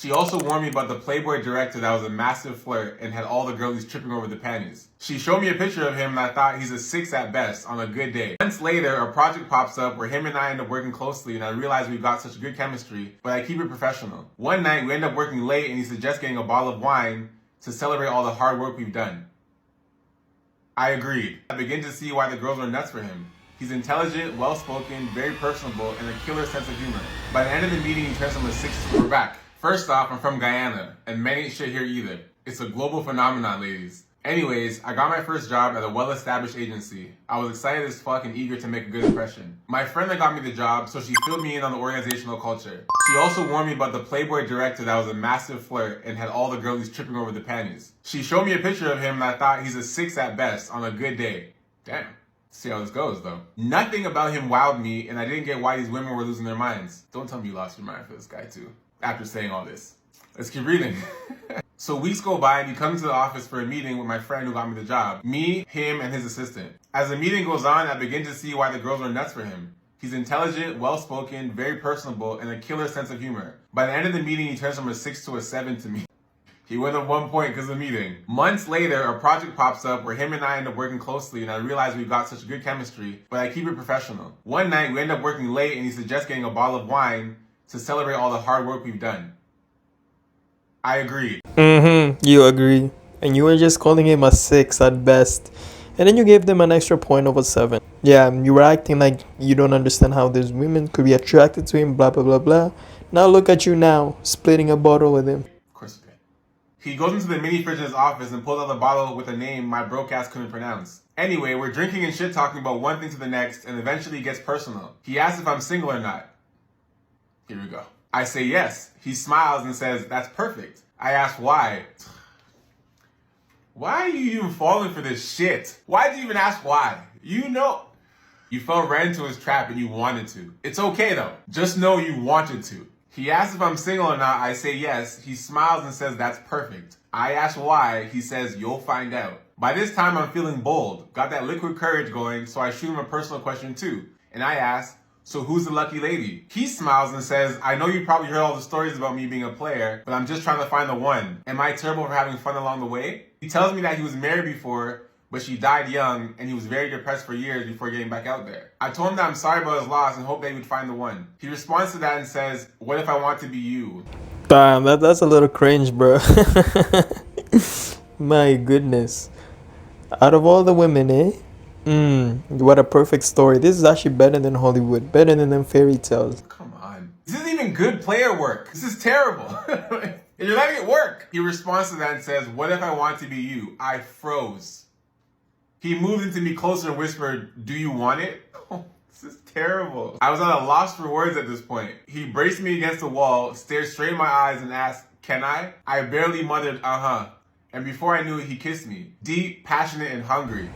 She also warned me about the Playboy director that was a massive flirt and had all the girlies tripping over the panties. She showed me a picture of him and I thought he's a 6 at best on a good day. Months later, a project pops up where him and I end up working closely and I realize we've got such good chemistry, but I keep it professional. One night, we end up working late and he suggests getting a bottle of wine to celebrate all the hard work we've done. I agreed. I begin to see why the girls were nuts for him. He's intelligent, well-spoken, very personable, and a killer sense of humor. By the end of the meeting, he turns from a 6 to we're back. First off, I'm from Guyana, and men ain't shit here either. It's a global phenomenon, ladies. Anyways, I got my first job at a well-established agency. I was excited as fuck and eager to make a good impression. My friend that got me the job, so she filled me in on the organizational culture. She also warned me about the Playboy director that was a massive flirt and had all the girlies tripping over the panties. She showed me a picture of him and I thought he's a 6 at best on a good day. Damn. See how this goes, though. Nothing about him wowed me, and I didn't get why these women were losing their minds. Don't tell me you lost your mind for this guy, too. After saying all this. Let's keep reading. So weeks go by and he comes to the office for a meeting with my friend who got me the job. Me, him, and his assistant. As the meeting goes on, I begin to see why the girls were nuts for him. He's intelligent, well-spoken, very personable, and a killer sense of humor. By the end of the meeting, he turns from a 6 to a 7 to me. He went up 1 point because of the meeting. Months later, a project pops up where him and I end up working closely and I realize we've got such good chemistry, but I keep it professional. One night, we end up working late and he suggests getting a bottle of wine to celebrate all the hard work we've done. I agreed. You agree. And you were just calling him a 6 at best. And then you gave them an extra point of a 7. Yeah, you were acting like you don't understand how these women could be attracted to him, blah, blah, blah, blah. Now look at you now, splitting a bottle with him. Of course he did. He goes into the mini fridge in his office and pulls out a bottle with a name my broke ass couldn't pronounce. Anyway, we're drinking and shit talking about one thing to the next and eventually gets personal. He asks if I'm single or not. Here we go. I say yes. He smiles and says, that's perfect. I ask why. Why are you even falling for this shit? Why'd you even ask why? You know. You fell right into his trap and you wanted to. It's okay though. Just know you wanted to. He asks if I'm single or not. I say yes. He smiles and says, that's perfect. I ask why. He says, you'll find out. By this time, I'm feeling bold. Got that liquid courage going, so I shoot him a personal question too. And I ask, so who's the lucky lady? He smiles and says, I know you probably heard all the stories about me being a player, but I'm just trying to find the one. Am I terrible for having fun along the way? He tells me that he was married before, but she died young, and he was very depressed for years before getting back out there. I told him that I'm sorry about his loss and hope that he would find the one. He responds to that and says, what if I want to be you? Damn, that's a little cringe, bro. My goodness. Out of all the women, eh? What a perfect story. This is actually better than Hollywood. Better than them fairy tales. Come on. This isn't even good player work. This is terrible. And you're letting it work. He responds to that and says, what if I want to be you? I froze. He moved into me closer and whispered, do you want it? Oh, this is terrible. I was at a loss for words at this point. He braced me against the wall, stared straight in my eyes and asked, can I? I barely muttered, uh-huh. And before I knew it, he kissed me. Deep, passionate, and hungry.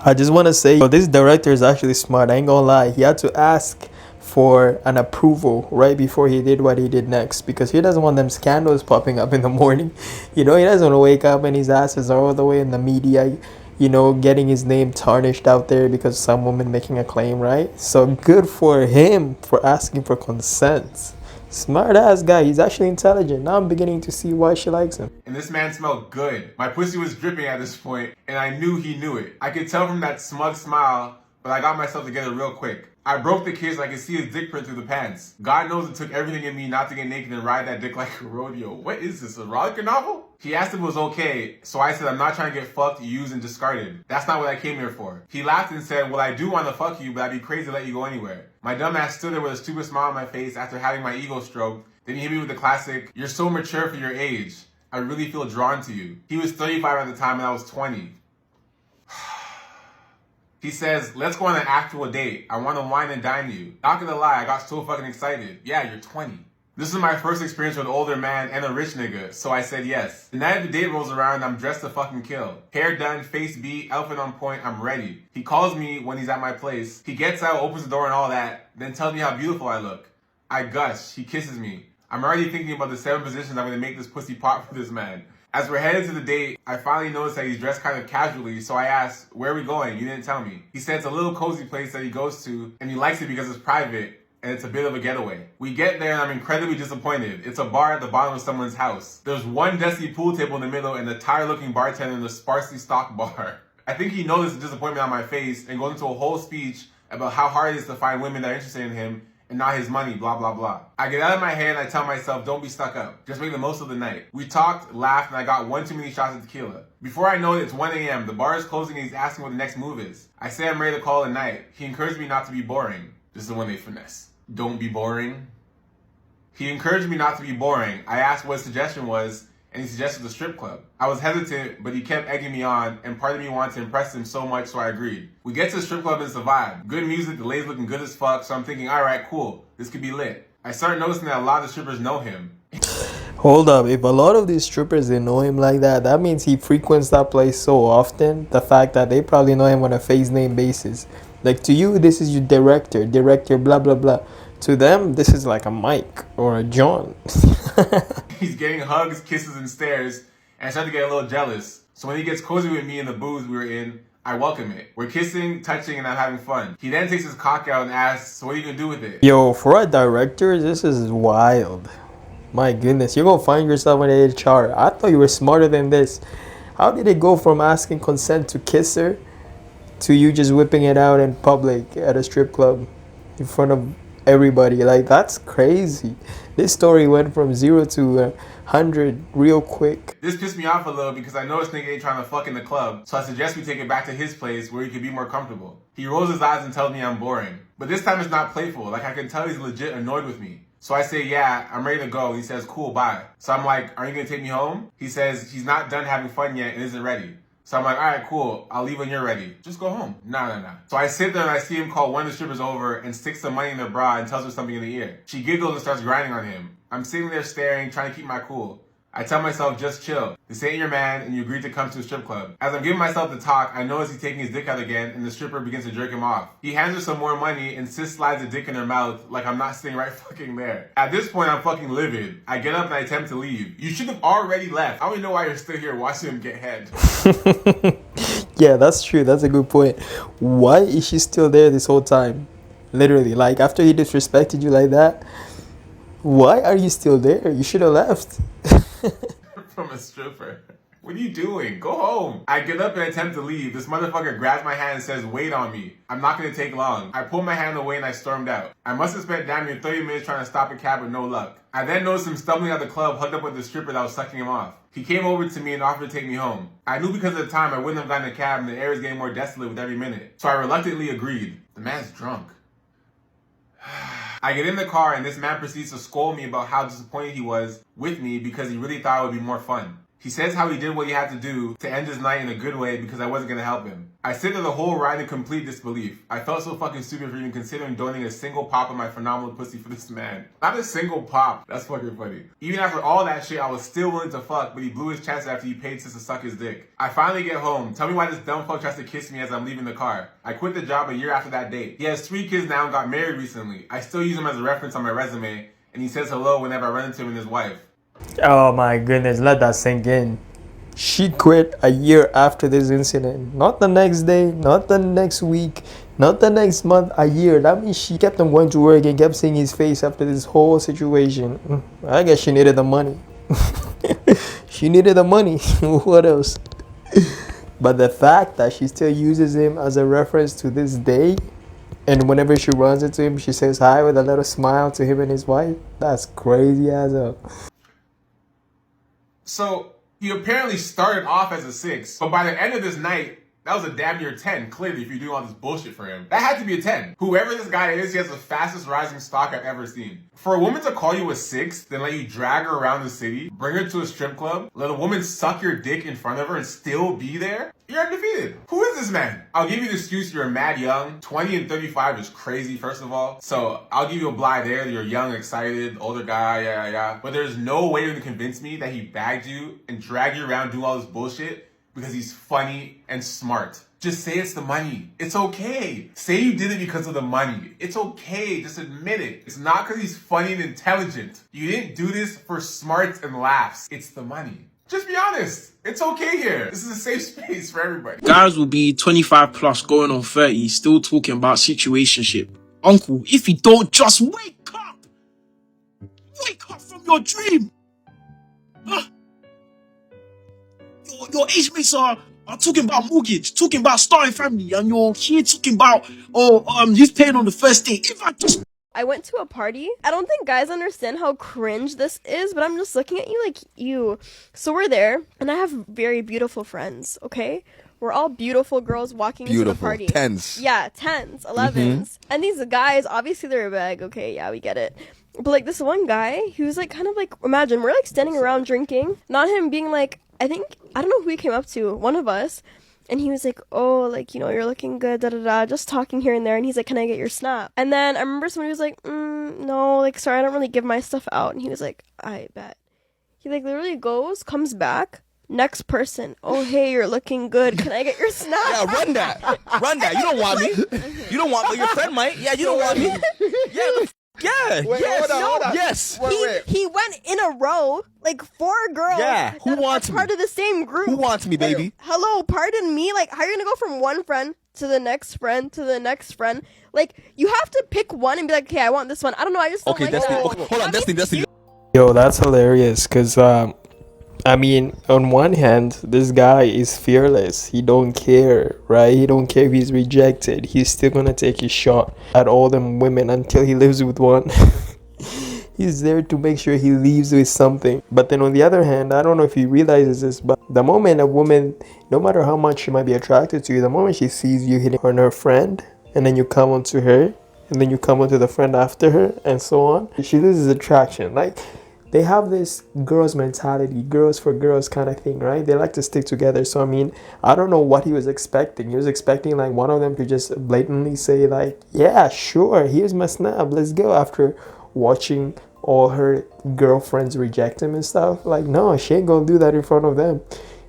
I just want to say, this director is actually smart. I ain't gonna lie. He had to ask for an approval right before he did what he did next, because he doesn't want them scandals popping up in the morning. You know, he doesn't want to wake up and his ass is all the way in the media, you know, getting his name tarnished out there because some woman making a claim, right? So good for him for asking for consent. Smart ass guy. He's actually intelligent. Now I'm beginning to see why she likes him. And this man smelled good. My pussy was dripping at this point, and I knew he knew it. I could tell from that smug smile, but I got myself together real quick. I broke the kiss. I could see his dick print through the pants. God knows it took everything in me not to get naked and ride that dick like a rodeo. What is this, a erotica novel? He asked if it was okay, so I said I'm not trying to get fucked, used, and discarded. That's not what I came here for. He laughed and said, well, I do want to fuck you, but I'd be crazy to let you go anywhere. My dumb ass stood there with a stupid smile on my face after having my ego stroked. Then he hit me with the classic, you're so mature for your age. I really feel drawn to you. He was 35 at the time and I was 20. He says, let's go on an actual date. I want to wine and dine you. Not gonna lie, I got so fucking excited. Yeah, you're 20. This is my first experience with an older man and a rich nigga, so I said yes. The night of the date rolls around, I'm dressed to fucking kill. Hair done, face beat, outfit on point, I'm ready. He calls me when he's at my place. He gets out, opens the door and all that, then tells me how beautiful I look. I gush, he kisses me. I'm already thinking about the 7 positions I'm gonna make this pussy pop for this man. As we're headed to the date, I finally noticed that he's dressed kind of casually, so I asked, where are we going? You didn't tell me. He said it's a little cozy place that he goes to, and he likes it because it's private, and it's a bit of a getaway. We get there and I'm incredibly disappointed. It's a bar at the bottom of someone's house. There's one dusty pool table in the middle and a tired-looking bartender in the sparsely stocked bar. I think he noticed the disappointment on my face and goes into a whole speech about how hard it is to find women that are interested in him and not his money, blah, blah, blah. I get out of my head and I tell myself, don't be stuck up. Just make the most of the night. We talked, laughed, and I got one too many shots of tequila. Before I know it, it's 1 a.m. The bar is closing and he's asking what the next move is. I say I'm ready to call it a night. He encouraged me not to be boring. This is the one they finesse. Don't be boring. He encouraged me not to be boring. I asked what his suggestion was, and he suggested the strip club. I was hesitant, but he kept egging me on, and part of me wanted to impress him so much, so I agreed. We get to the strip club and it's a vibe. Good music, the lady's looking good as fuck, so I'm thinking, alright, cool, this could be lit. I start noticing that a lot of the strippers know him. Hold up, if a lot of these strippers, they know him like that, that means he frequents that place so often, the fact that they probably know him on a face name basis. Like, to you, this is your director blah blah blah. To them, this is like a Mike or a John. He's getting hugs, kisses, and stares, and I start to get a little jealous. So when he gets cozy with me in the booth we were in, I welcome it. We're kissing, touching, and I'm having fun. He then takes his cock out and asks, so what are you gonna do with it? Yo, for a director, this is wild. My goodness, you're gonna find yourself in HR. I thought you were smarter than this. How did it go from asking consent to kiss her to you just whipping it out in public at a strip club in front of everybody? Like, that's crazy. This story went from 0 to 100 real quick. This pissed me off a little because I know this nigga ain't trying to fuck in the club, so I suggest we take it back to his place where he could be more comfortable. He rolls his eyes and tells me I'm boring. But this time it's not playful, like I can tell he's legit annoyed with me. So I say, yeah, I'm ready to go. He says, cool, bye. So I'm like, are you gonna take me home? He says he's not done having fun yet and isn't ready. So I'm like, all right, cool. I'll leave when you're ready. Just go home. Nah. So I sit there and I see him call one of the strippers over and sticks some money in her bra and tells her something in the ear. She giggles and starts grinding on him. I'm sitting there staring, trying to keep my cool. I tell myself, just chill. This ain't your man, and you agreed to come to a strip club. As I'm giving myself the talk, I notice he's taking his dick out again, and the stripper begins to jerk him off. He hands her some more money, and sis slides a dick in her mouth like I'm not sitting right fucking there. At this point, I'm fucking livid. I get up and I attempt to leave. You should have already left. I don't even know why you're still here watching him get head. Yeah, that's true. That's a good point. Why is she still there this whole time? Literally, like, after he disrespected you like that, why are you still there? You should have left. From a stripper. What are you doing? Go home. I get up and attempt to leave. This motherfucker grabs my hand and says, wait on me. I'm not gonna take long. I pull my hand away and I stormed out. I must have spent damn near 30 minutes trying to stop a cab with no luck. I then noticed him stumbling out the club, hugged up with the stripper that was sucking him off. He came over to me and offered to take me home. I knew because of the time I wouldn't have gotten a cab and the air is getting more desolate with every minute. So I reluctantly agreed. The man's drunk. I get in the car and this man proceeds to scold me about how disappointed he was with me because he really thought it would be more fun. He says how he did what he had to do to end his night in a good way because I wasn't going to help him. I sit there the whole ride in complete disbelief. I felt so fucking stupid for even considering donating a single pop of my phenomenal pussy for this man. Not a single pop. That's fucking funny. Even after all that shit, I was still willing to fuck, but he blew his chance after he paid sis to suck his dick. I finally get home. Tell me why this dumb fuck tries to kiss me as I'm leaving the car. I quit the job a year after that date. He has 3 kids now and got married recently. I still use him as a reference on my resume, and he says hello whenever I run into him and his wife. Oh my goodness, let that sink in. She quit a year after this incident. Not the next day, not the next week, not the next month, a year. That means she kept on going to work and kept seeing his face after this whole situation. I guess she needed the money. She needed the money. What else? But the fact that she still uses him as a reference to this day, and whenever she runs into him, she says hi with a little smile to him and his wife, that's crazy as hell. So, he apparently started off as a 6, but by the end of this night, that was a damn near 10, clearly, if you're doing all this bullshit for him. That had to be a 10. Whoever this guy is, he has the fastest rising stock I've ever seen. For a woman to call you a 6, then let you drag her around the city, bring her to a strip club, let a woman suck your dick in front of her and still be there? You're undefeated. Who is this man? I'll give you the excuse you're mad young. 20 and 35 is crazy, first of all. So I'll give you a blie there. You're young, excited, older guy, yeah. But there's no way to convince me that he bagged you and dragged you around doing all this bullshit because he's funny and smart. Just say it's the money. It's okay. Say you did it because of the money. It's okay. Just admit it. It's not because he's funny and intelligent. You didn't do this for smarts and laughs. It's the money. Just be honest. It's okay here. This is a safe space for everybody. Guys will be 25 plus going on 30, still talking about situationship. Uncle, if you don't just wake up from your dream. Your age mates are talking about mortgage, talking about starting family, and you're here talking about he's paying on the first day. If I went to a party. I don't think guys understand how cringe this is, but I'm just looking at you like, ew. So we're there, and I have very beautiful friends, okay? We're all beautiful girls walking into the party. Tens. Yeah, 10s, 11s. And these guys, obviously they're a bag, okay, yeah, we get it. But like this one guy, he was like kind of like, imagine, we're like standing around drinking. Not him being like, I don't know who he came up to, one of us. And he was like, oh, like, you're looking good, da-da-da, just talking here and there. And he's like, can I get your snap? And then I remember somebody was like, no, like, sorry, I don't really give my stuff out. And he was like, I bet. He, like, literally goes, comes back, next person, oh, hey, you're looking good. Can I get your snap? Yeah, run that. You don't want me. You don't want me. Your friend might. Yeah, you don't want me. Yeah. Wait, Yes. hold on. Yes. He went in a row, like 4 girls. Yeah, who that wants are me? part of the same group. Who wants me, baby? Hello, pardon me. Like, how are you gonna go from one friend to the next friend to the next friend? Like, you have to pick one and be like, okay, I want this one. I don't know. I just don't Okay, like Destiny. that. Okay, hold on, Destiny. Yo, that's hilarious, because I mean, on one hand, this guy is fearless. He don't care, right? He don't care if he's rejected. He's still gonna take his shot at all them women until he lives with one. He's there to make sure he leaves with something. But then on the other hand, I don't know if he realizes this, but the moment a woman, no matter how much she might be attracted to you, the moment she sees you hitting on her friend, and then you come onto her, and then you come onto the friend after her, and so on, she loses attraction. Like, they have this girls mentality, girls for girls kind of thing, right? They like to stick together. So I mean, I don't know what he was expecting. He was expecting like one of them to just blatantly say like, yeah, sure, here's my snap, let's go, after watching all her girlfriends reject him and stuff. Like, no, she ain't gonna do that in front of them.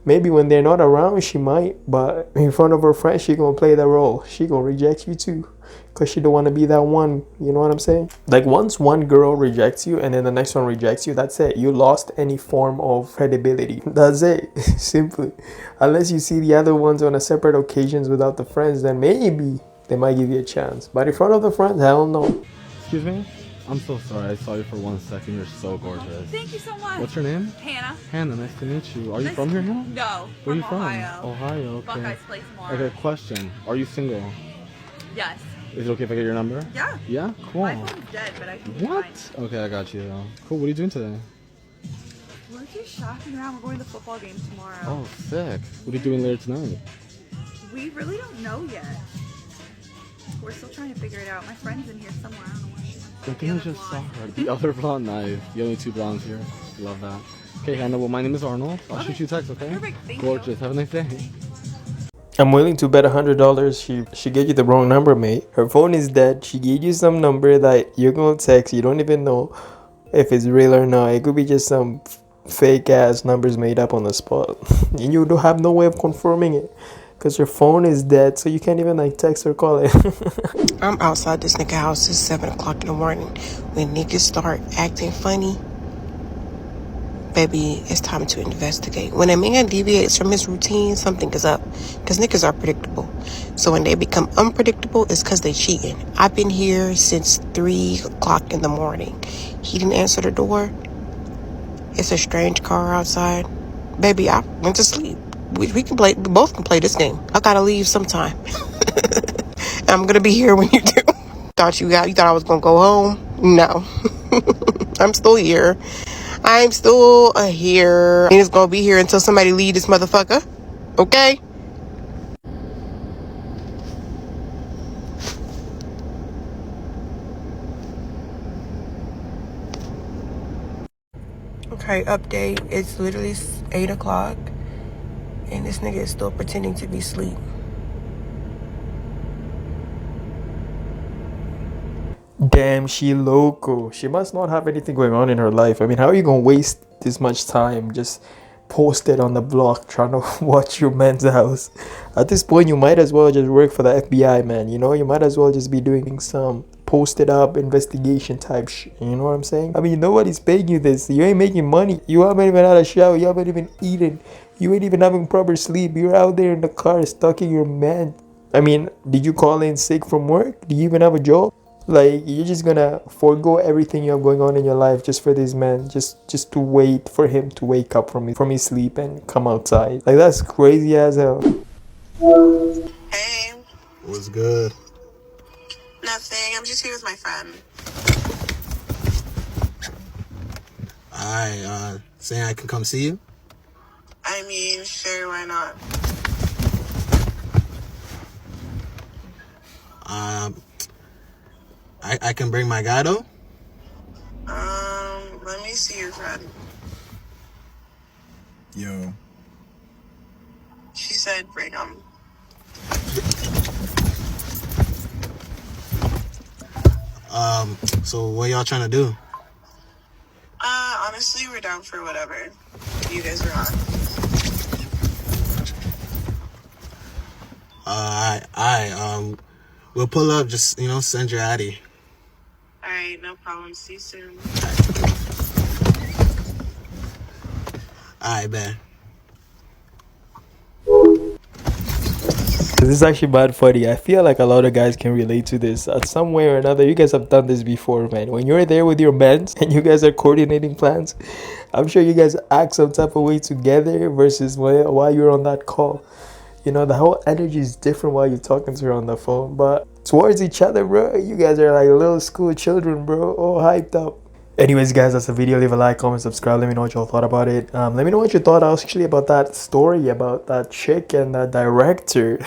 Maybe when they're not around, she might, but in front of her friends, she gonna play that role. She gonna reject you too, because she don't want to be that one. You know what I'm saying? Like, once one girl rejects you and then the next one rejects you, that's it. You lost any form of credibility. That's it. Simply. Unless you see the other ones on a separate occasions without the friends, then maybe they might give you a chance. But in front of the friends, hell no. Excuse me? I'm so sorry. I saw you for 1 second. You're so gorgeous. Thank you so much. What's your name? Hannah. Hannah, nice to meet you. Are you from here, Hannah? No. Where are you from? Ohio. Ohio, okay. Buckeyes play tomorrow. Okay, question. Are you single? Yes. Is it okay if I get your number? Yeah. Yeah? Cool. My phone's dead, but I can be What? fine. Okay, I got you. Cool. What are you doing today? We're just shopping around. We're going to the football game tomorrow. Oh, sick. What are you doing later tonight? We really don't know yet. We're still trying to figure it out. My friend's in here somewhere. I don't know where she is. I think I just saw her. The other blonde, nice. The only 2 blondes here. Love that. Okay, Hannah, well, my name is Arnold. I'll shoot you a text, okay? Perfect. Thank Gorgeous. you. Have a nice day. I'm willing to bet $100 she gave you the wrong number, mate. Her phone is dead. She gave you some number that you're gonna text. You don't even know if it's real or not. It could be just some fake ass numbers made up on the spot. And you don't have no way of confirming it, because your phone is dead, so you can't even like text or call it. I'm outside this nigga house. It's 7 o'clock in the morning. When niggas start acting funny, baby, it's time to investigate. When a man deviates from his routine, something is up. Because niggas are predictable. So when they become unpredictable, it's because they cheating. I've been here since 3 o'clock in the morning. He didn't answer the door. It's a strange car outside. Baby, I went to sleep. We both can play this game. I gotta leave sometime. I'm gonna be here when you do. You thought I was gonna go home? No. I'm still here. I'm still here. And it's gonna be here until somebody leave this motherfucker. Okay? Okay, update. It's literally 8 o'clock. And this nigga is still pretending to be asleep. Damn, she loco. She must not have anything going on in her life. I mean, how are you gonna waste this much time just posted on the block trying to watch your man's house? At this point, you might as well just work for the FBI, man. You know, you might as well just be doing some posted up investigation type shit. You know what I'm saying? I mean, nobody's paying you this. You ain't making money. You haven't even had a shower. You haven't even eaten. You ain't even having proper sleep. You're out there in the car stalking your man. I mean, did you call in sick from work? Do you even have a job? Like, you're just gonna forego everything you have going on in your life just for this man, just to wait for him to wake up from his sleep and come outside. Like, that's crazy as hell. Hey, What's good? nothing. I'm just here with my friend. Saying I can come see you? I mean, sure, why not? I can bring my guy though? Let me see your friend. Yo. She said bring him. So what y'all trying to do? Honestly, we're down for whatever you guys are on. We'll pull up, just, send your Addy. Alright, no problem. See you soon. Alright, bet. This is actually bad funny. I feel like a lot of guys can relate to this. Some way or another, you guys have done this before, man. When you're there with your men and you guys are coordinating plans, I'm sure you guys act some type of way together versus while you're on that call. The whole energy is different while you're talking to her on the phone. But towards each other, bro, you guys are like little school children, bro. All hyped up. Anyways, guys, that's the video. Leave a like, comment, subscribe. Let me know what y'all thought about it. Let me know what you thought actually about that story about that chick and that director.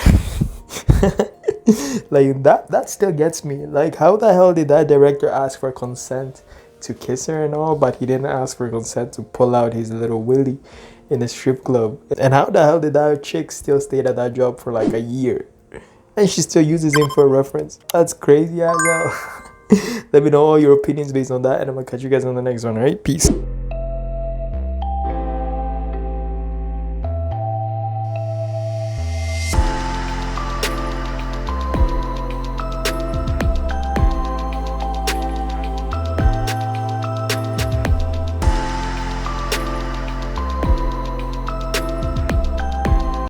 Like, that still gets me. Like, how the hell did that director ask for consent to kiss her and all, but he didn't ask for consent to pull out his little willy in a strip club? And how the hell did that chick still stay at that job for like a year? And she still uses him for a reference. That's crazy as hell. Let me know all your opinions based on that, and I'm gonna catch you guys on the next one. Alright, peace.